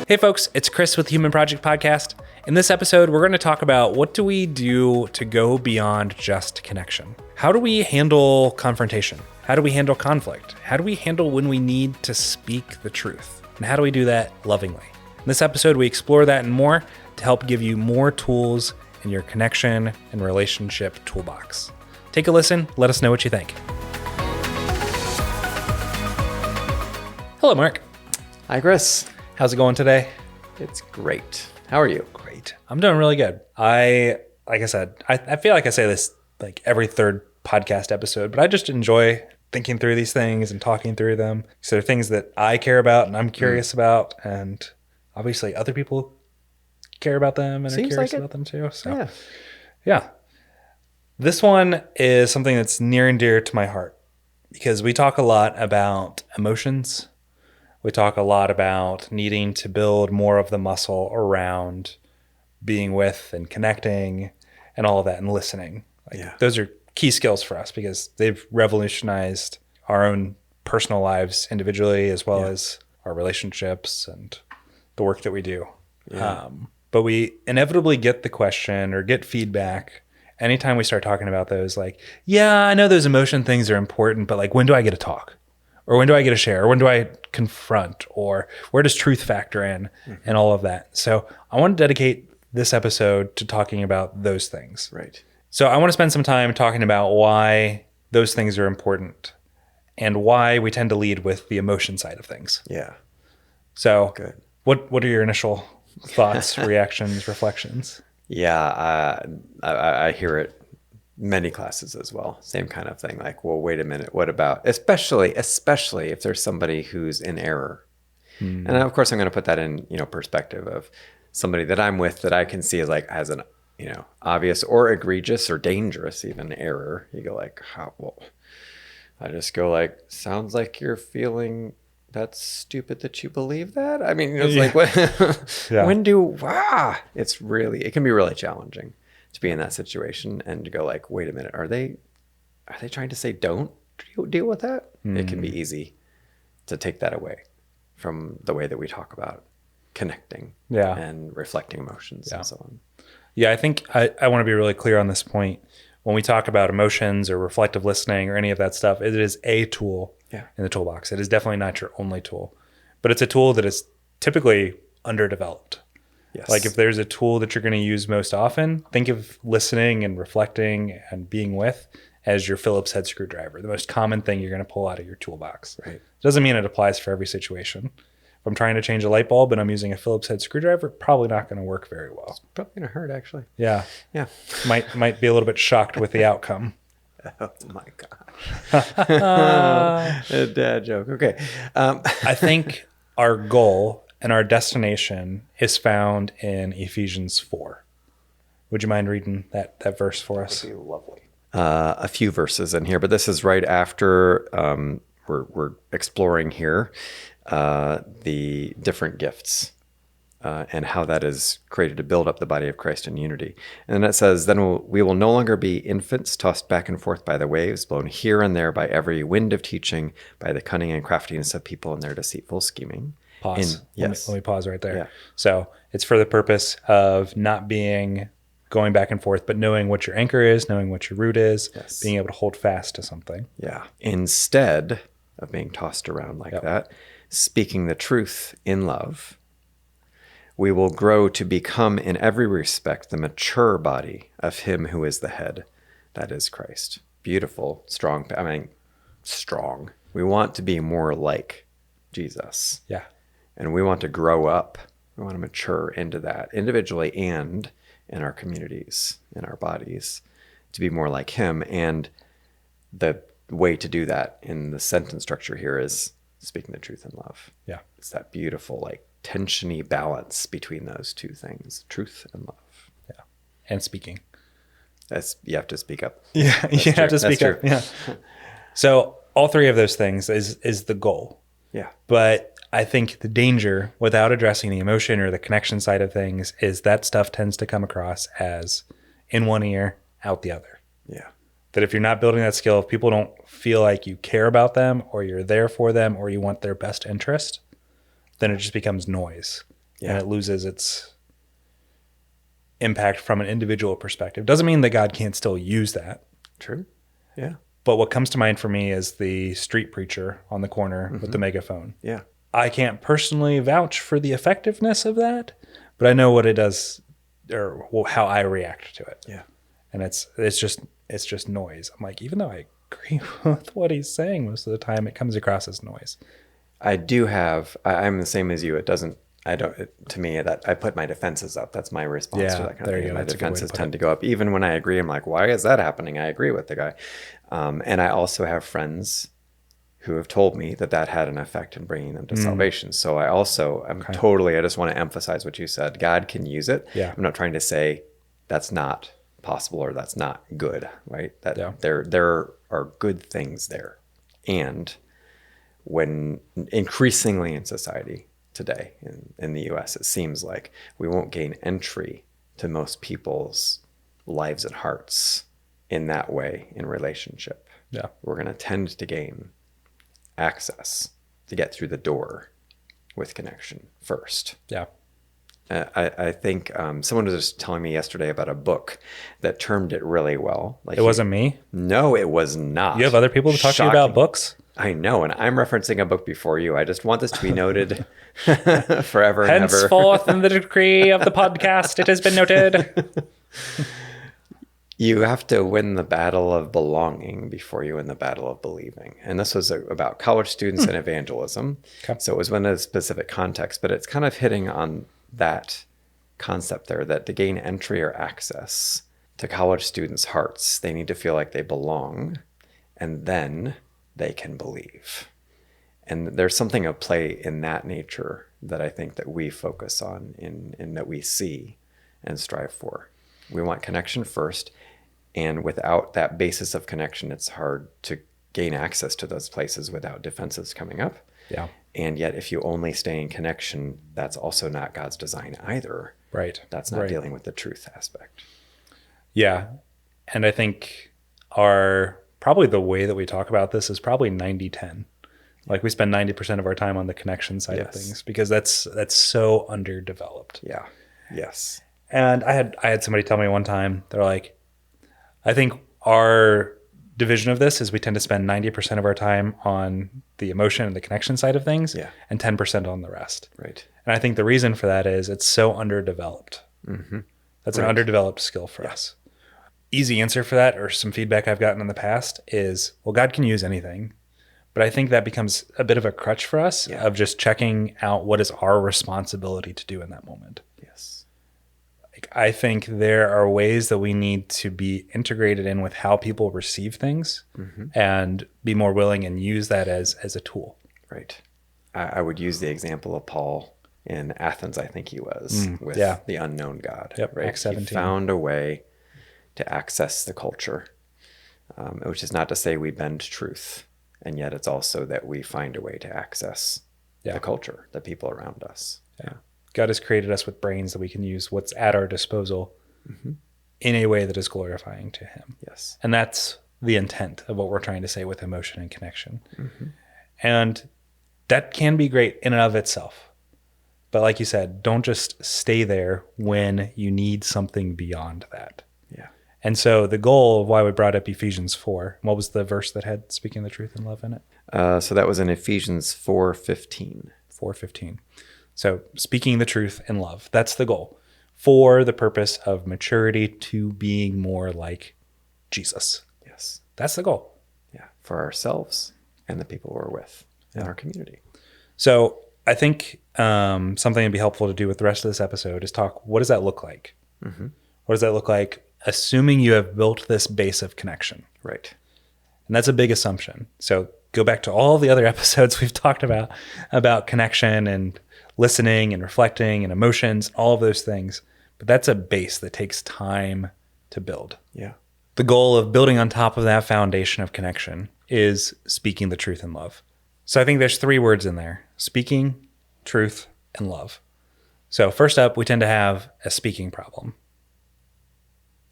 Hey folks, it's Chris with Human Project Podcast. In this episode, we're going to talk about what do we do to go beyond just connection? How do we handle confrontation? How do we handle conflict? How do we handle when we need to speak the truth? And how do we do that lovingly? In this episode, we explore that and more to help give you more tools in your connection and relationship toolbox. Take a listen. Let us know what you think. Hello, Mark. Hi, Chris. How's it going today? It's great. How are you? Great. I'm doing really good. Like I said, I feel like I say this like every third podcast episode, but I just enjoy thinking through these things and talking through them. So they're things that I care about and I'm curious about, and obviously other people care about them and Seems are curious like it. about them too. So Yeah. This one is something that's near and dear to my heart because we talk a lot about emotions. We talk a lot about needing to build more of the muscle around being with and connecting and all of that and listening. Those are key skills for us because they've revolutionized our own personal lives individually as well as our relationships and the work that we do. Yeah. But we inevitably get the question or get feedback anytime we start talking about those, like, yeah, I know those emotion things are important, but like, when do I get to talk? Or when do I get to share? Or when do I confront? Or where does truth factor in and all of that? So I want to dedicate this episode to talking about those things. Right. So I want to spend some time talking about why those things are important and why we tend to lead with the emotion side of things. Yeah. So Good. What are your initial thoughts, reactions, reflections? Yeah. I hear it many classes as well. Same kind of thing. Like, well, wait a minute. What about, especially if there's somebody who's in error. And of course, I'm going to put that in, perspective of somebody that I'm with that I can see as an, obvious or egregious or dangerous even error. You go like, how? Well, I just go like, sounds like you're feeling that's stupid that you believe that. I mean, it's like, what? It can be really challenging to be in that situation and to go like, wait a minute, are they trying to say don't deal with that? It can be easy to take that away from the way that we talk about connecting and reflecting emotions and so on. Yeah, I think I want to be really clear on this point. When we talk about emotions or reflective listening or any of that stuff, it is a tool in the toolbox. It is definitely not your only tool, but it's a tool that is typically underdeveloped. Yes. Like if there's a tool that you're going to use most often, think of listening and reflecting and being with as your Phillips head screwdriver, the most common thing you're going to pull out of your toolbox. Right. Doesn't mean it applies for every situation. If I'm trying to change a light bulb and I'm using a Phillips head screwdriver, probably not going to work very well. It's probably going to hurt actually. Yeah. Yeah. Might be a little bit shocked with the outcome. Oh my gosh. A dad joke. Okay. I think our goal and our destination is found in Ephesians 4. Would you mind reading that verse for us? That would be lovely. A few verses in here, but this is right after we're exploring here the different gifts and how that is created to build up the body of Christ in unity. And then it says, then we will no longer be infants tossed back and forth by the waves, blown here and there by every wind of teaching, by the cunning and craftiness of people and their deceitful scheming. Pause. Yes. Let me pause right there. Yeah. So it's for the purpose of not being going back and forth, but knowing what your anchor is, knowing what your root is, being able to hold fast to something. Yeah. Instead of being tossed around like that, speaking the truth in love, we will grow to become in every respect the mature body of him who is the head, that is Christ. Beautiful, strong. Strong. We want to be more like Jesus. Yeah. And we want to grow up. We want to mature into that individually and in our communities, in our bodies, to be more like him. And the way to do that in the sentence structure here is speaking the truth in love. Yeah. It's that beautiful, tensiony balance between those two things, truth and love. Yeah. And speaking. You have to speak up. Yeah. You have to speak up. Yeah. So all three of those things is the goal. Yeah. But I think the danger without addressing the emotion or the connection side of things is that stuff tends to come across as in one ear, out the other. Yeah. That if you're not building that skill, if people don't feel like you care about them or you're there for them or you want their best interest, then it just becomes noise. and it loses its impact from an individual perspective. Doesn't mean that God can't still use that. True. Yeah. But what comes to mind for me is the street preacher on the corner with the megaphone. Yeah. I can't personally vouch for the effectiveness of that, but I know what it does or how I react to it. Yeah. And it's just noise. I'm like, even though I agree with what he's saying most of the time, it comes across as noise. I'm the same as you. To me, that I put my defenses up. That's my response to that kind of thing. My defenses tend to go up. Even when I agree, I'm like, why is that happening? I agree with the guy. And I also have friends who have told me that had an effect in bringing them to salvation. So I just want to emphasize what you said. God can use it. Yeah. I'm not trying to say that's not possible or that's not good, right? There are good things there. And when increasingly in society today in the US, it seems like we won't gain entry to most people's lives and hearts in that way in relationship. Yeah. We're going to tend to gain access to get through the door with connection first. Yeah. I think someone was just telling me yesterday about a book that termed it really well. It wasn't me? No, it was not. You have other people to talk to you about books? I know, and I'm referencing a book before you. I just want this to be noted forever and ever. Henceforth in the decree of the podcast, it has been noted. You have to win the battle of belonging before you win the battle of believing. And this was about college students and evangelism. Okay. So it was in a specific context, but it's kind of hitting on that concept there, that to gain entry or access to college students' hearts, they need to feel like they belong, and then they can believe. And there's something of play in that nature that I think that we focus on in that we see and strive for. We want connection first, and without that basis of connection, it's hard to gain access to those places without defenses coming up. Yeah. And yet, if you only stay in connection, that's also not God's design either. Right. That's not dealing with the truth aspect. Yeah. And I think probably the way that we talk about this is probably 90-10. Like we spend 90% of our time on the connection side of things because that's so underdeveloped. Yeah. Yes. And I had somebody tell me one time, they're like, I think our division of this is we tend to spend 90% of our time on the emotion and the connection side of things and 10% on the rest. Right. And I think the reason for that is it's so underdeveloped. Mm-hmm. That's an underdeveloped skill for us. Easy answer for that, or some feedback I've gotten in the past, is, well, God can use anything. But I think that becomes a bit of a crutch for us of just checking out what is our responsibility to do in that moment. Yes. Like, I think there are ways that we need to be integrated in with how people receive things and be more willing and use that as a tool. Right. I would use the example of Paul in Athens, I think he was, with the unknown God. Yep, right? Acts 17. He found a way to access the culture, which is not to say we bend truth. And yet it's also that we find a way to access the culture, the people around us. Yeah. God has created us with brains that we can use what's at our disposal in a way that is glorifying to him. Yes. And that's the intent of what we're trying to say with emotion and connection. And that can be great in and of itself. But like you said, don't just stay there when you need something beyond that. Yeah. And so the goal of why we brought up Ephesians 4, what was the verse that had speaking the truth and love in it? So that was in Ephesians 4:15. 4:15. So speaking the truth in love, that's the goal for the purpose of maturity to being more like Jesus. Yes. That's the goal. Yeah. For ourselves and the people we're with in our community. So I think something that'd be helpful to do with the rest of this episode is talk, what does that look like? What does that look like, assuming you have built this base of connection? Right. And that's a big assumption. So go back to all the other episodes we've talked about connection and listening and reflecting and emotions, all of those things. But that's a base that takes time to build. Yeah. The goal of building on top of that foundation of connection is speaking the truth in love. So I think there's 3 words in there: speaking, truth, and love. So first up, we tend to have a speaking problem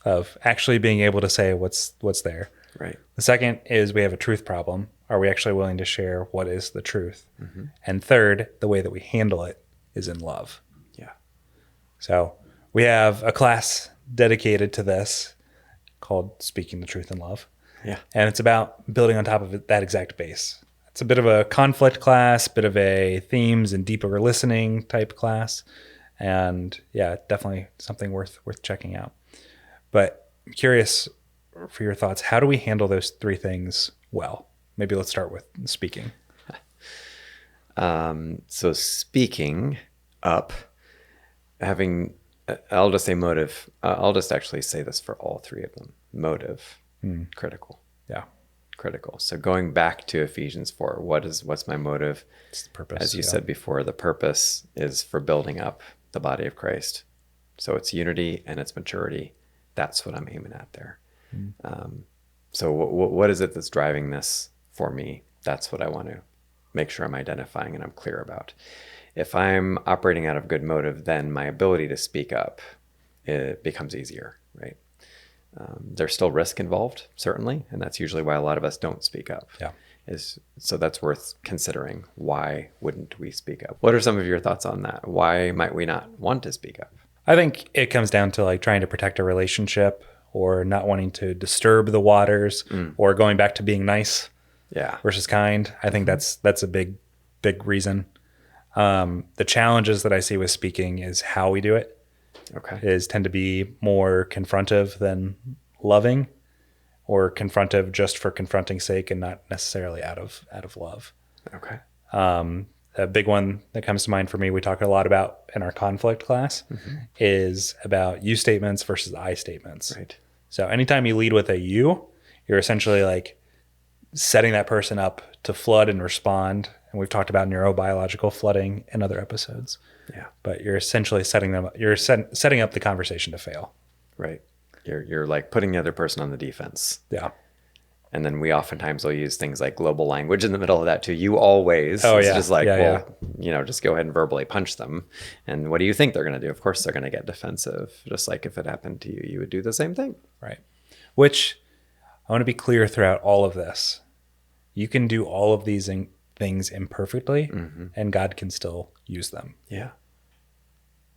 of actually being able to say what's there. Right. The second is we have a truth problem. Are we actually willing to share what is the truth? And third, the way that we handle it is in love. So we have a class dedicated to this called Speaking the Truth in Love. Yeah. And it's about building on top of that exact base. It's a bit of a conflict class, bit of a themes and deeper listening type class. And yeah, definitely something worth checking out. But I'm curious for your thoughts. How do we handle those three things well? Maybe let's start with speaking. So speaking up, I'll just say motive. I'll just actually say this for all three of them. Motive, critical. Yeah. Critical. So going back to Ephesians 4, what's my motive? It's the purpose. As you said before, the purpose is for building up the body of Christ. So it's unity and it's maturity. That's what I'm aiming at there. So what is it that's driving this for me? That's what I want to make sure I'm identifying and I'm clear about. If I'm operating out of good motive, then my ability to speak up, it becomes easier, right? There's still risk involved, certainly, and that's usually why a lot of us don't speak up. Yeah. So that's worth considering. Why wouldn't we speak up? What are some of your thoughts on that? Why might we not want to speak up? I think it comes down to like trying to protect a relationship or not wanting to disturb the waters or going back to being nice versus kind. I think that's a big reason. The challenges that I see with speaking is how we do it. Tend to be more confrontive than loving, or confrontive just for confronting's sake and not necessarily out of love. Okay. A big one that comes to mind for me, we talk a lot about in our conflict class, is about you statements versus I statements. Right. So anytime you lead with a you, you're essentially like setting that person up to flood and respond. And we've talked about neurobiological flooding in other episodes. Yeah. But you're essentially setting up the conversation to fail. Right. You're like putting the other person on the defense. Yeah. And then we oftentimes will use things like global language in the middle of that too. You always. Oh, it's yeah. just like, just go ahead and verbally punch them. And what do you think they're going to do? Of course, they're going to get defensive. Just like if it happened to you, you would do the same thing. Right. Which I want to be clear throughout all of this. You can do all of these things imperfectly and God can still use them. Yeah.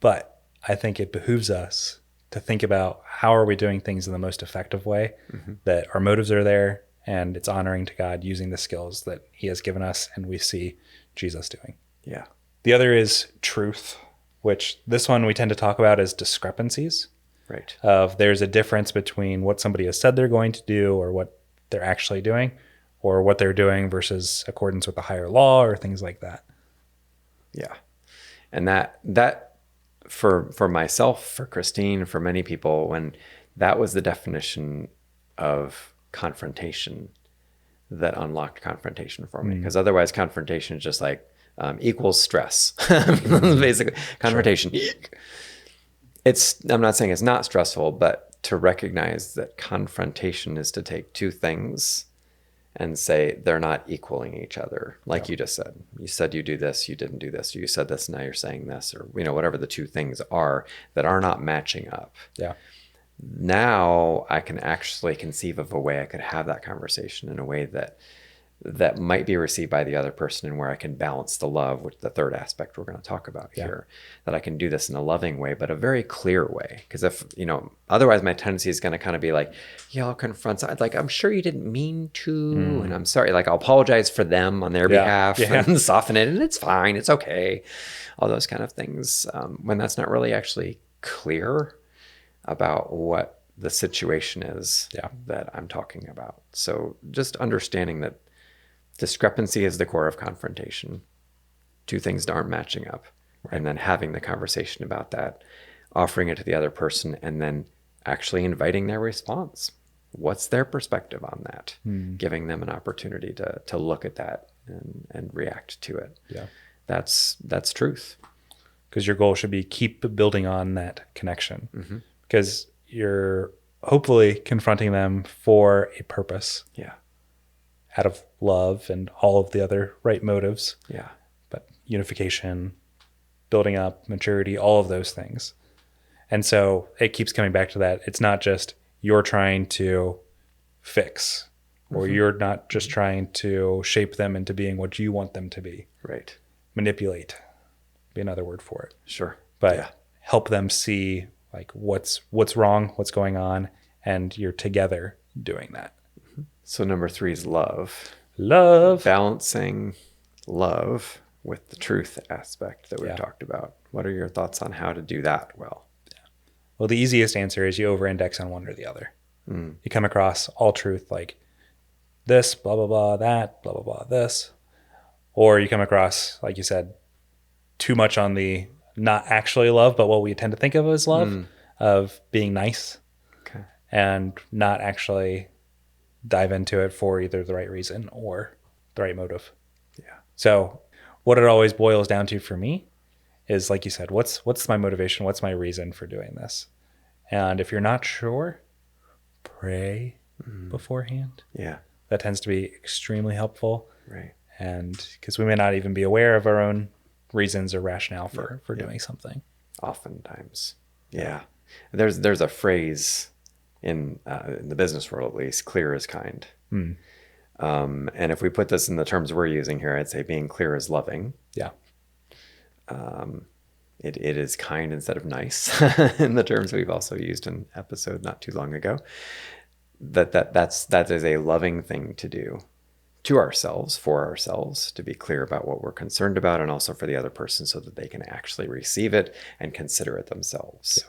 But I think it behooves us to think about how are we doing things in the most effective way, that our motives are there and it's honoring to God using the skills that he has given us and we see Jesus doing. Yeah. The other is truth, which this one we tend to talk about as discrepancies. Right. There's a difference between what somebody has said they're going to do or what they're actually doing, or what they're doing versus accordance with the higher law or things like that. Yeah. And that for myself, for Christine, for many people, when that was the definition of confrontation that unlocked confrontation for me. Because otherwise confrontation is just like equals stress. Basically, confrontation. Sure. I'm not saying it's not stressful, but to recognize that confrontation is to take two things and say they're not equaling each other. Like you just said. You said you do this, you didn't do this. Or you said this, now you're saying this. Or, whatever the two things are that are not matching up. Yeah. Now I can actually conceive of a way I could have that conversation in a way that might be received by the other person, and where I can balance the love, which the third aspect we're going to talk about here, that I can do this in a loving way, but a very clear way. Because if, otherwise my tendency is going to kind of be like, I'll confront, like, I'm sure you didn't mean to, and I'm sorry, like I'll apologize for them on their behalf and soften it, and it's fine, it's okay. All those kind of things, when that's not really actually clear about what the situation is that I'm talking about. So just understanding that discrepancy is the core of confrontation. Two things aren't matching up. Right. And then having the conversation about that, offering it to the other person, and then actually inviting their response. What's their perspective on that? Giving them an opportunity to look at that and react to it. Yeah. That's truth. Because your goal should be keep building on that connection. Because you're hopefully confronting them for a purpose. Yeah. Out of love and all of the other right motives. Yeah. But unification, building up, maturity, all of those things. And so it keeps coming back to that. It's not just you're trying to fix, or you're not just trying to shape them into being what you want them to be. Right. Manipulate, be another word for it. Sure. But help them see like what's wrong, what's going on, and you're together doing that. So number 3 is love. Love. Balancing love with the truth aspect that we've Yeah. talked about. What are your thoughts on how to do that well? Well, the easiest answer is you over-index on one or the other. You come across all truth like this, blah, blah, blah, that, blah, blah, blah, this. Or you come across, like you said, too much on the not actually love, but what we tend to think of as love, of being nice, Okay. and not actually dive into it for either the right reason or the right motive. Yeah. So what it always boils down to for me is, like you said, what's my motivation? What's my reason for doing this? And if you're not sure, pray beforehand. Yeah. That tends to be extremely helpful. Right. And because we may not even be aware of our own reasons or rationale for doing something. Oftentimes. Yeah. There's a phrase in the business world, at least, clear is kind. And if we put this in the terms we're using here, I'd say being clear is loving. Yeah. It is kind instead of nice in the terms we've also used in episode not too long ago. That is a loving thing to do to ourselves, for ourselves, to be clear about what we're concerned about, and also for the other person so that they can actually receive it and consider it themselves. Yeah.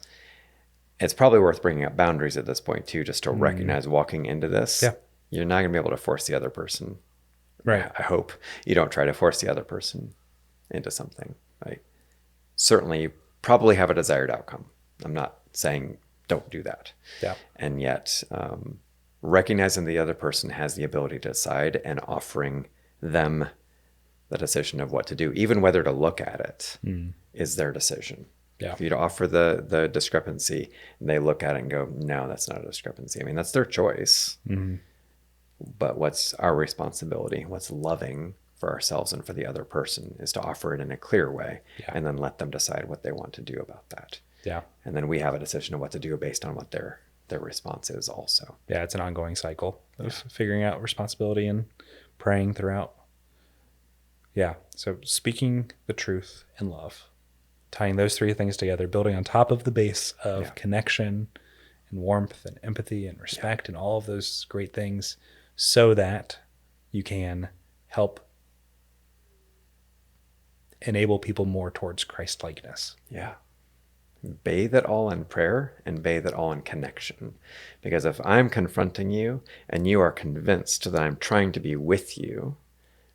It's probably worth bringing up boundaries at this point too, just to recognize walking into this. Yeah. You're not going to be able to force the other person. Right. I hope you don't try to force the other person into something. Like, certainly you probably have a desired outcome. I'm not saying don't do that. Yeah. And yet, recognizing the other person has the ability to decide, and offering them the decision of what to do, even whether to look at it, is their decision. Yeah. If you to offer the discrepancy and they look at it and go, no, that's not a discrepancy. I mean, that's their choice. But what's our responsibility? What's loving for ourselves and for the other person is to offer it in a clear way, and then let them decide what they want to do about that. Yeah. And then we have a decision of what to do based on what their response is also. Yeah, it's an ongoing cycle of figuring out responsibility and praying throughout. Yeah, so speaking the truth in love, tying those three things together, building on top of the base of connection and warmth and empathy and respect and all of those great things, so that you can help enable people more towards Christ-likeness. Yeah. Bathe it all in prayer and bathe it all in connection. Because if I'm confronting you and you are convinced that I'm trying to be with you,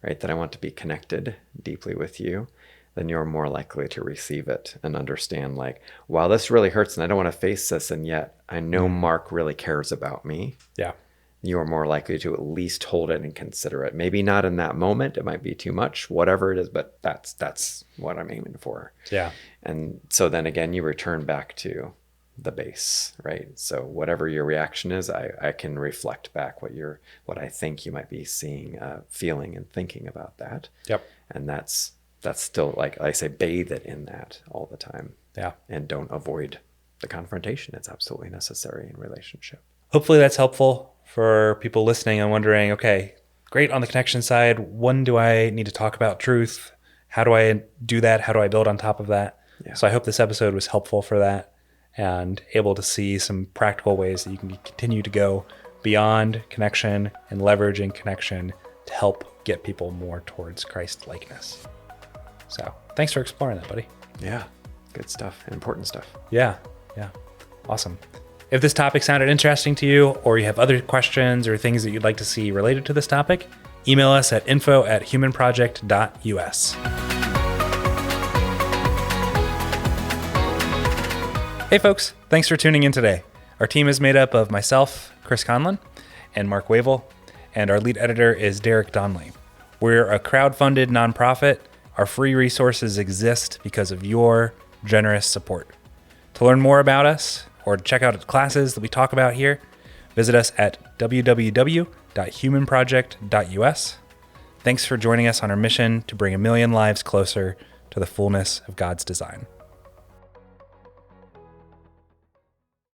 right, that I want to be connected deeply with you, then you're more likely to receive it and understand, like, wow, this really hurts and I don't want to face this, and yet I know Mark really cares about me. Yeah. You are more likely to at least hold it and consider it. Maybe not in that moment. It might be too much, whatever it is, but that's what I'm aiming for. Yeah. And so then again, you return back to the base, right? So whatever your reaction is, I can reflect back what I think you might be seeing, feeling and thinking about that. Yep. And that's still, like I say, bathe it in that all the time. Yeah. And don't avoid the confrontation. It's absolutely necessary in relationship. Hopefully that's helpful for people listening and wondering, okay, great on the connection side. When do I need to talk about truth? How do I do that? How do I build on top of that? Yeah. So I hope this episode was helpful for that, and able to see some practical ways that you can continue to go beyond connection and leveraging connection to help get people more towards Christ-likeness. So thanks for exploring that, buddy. Yeah, good stuff. Important stuff. Yeah. Awesome. If this topic sounded interesting to you, or you have other questions or things that you'd like to see related to this topic, email us at info@humanproject.us. Hey folks, thanks for tuning in today. Our team is made up of myself, Chris Conlin, and Mark Wavle, and our lead editor is Derek Donley. We're a crowd-funded nonprofit. Our free resources exist because of your generous support. To learn more about us, or to check out the classes that we talk about here, visit us at www.humanproject.us. Thanks for joining us on our mission to bring 1 million lives closer to the fullness of God's design.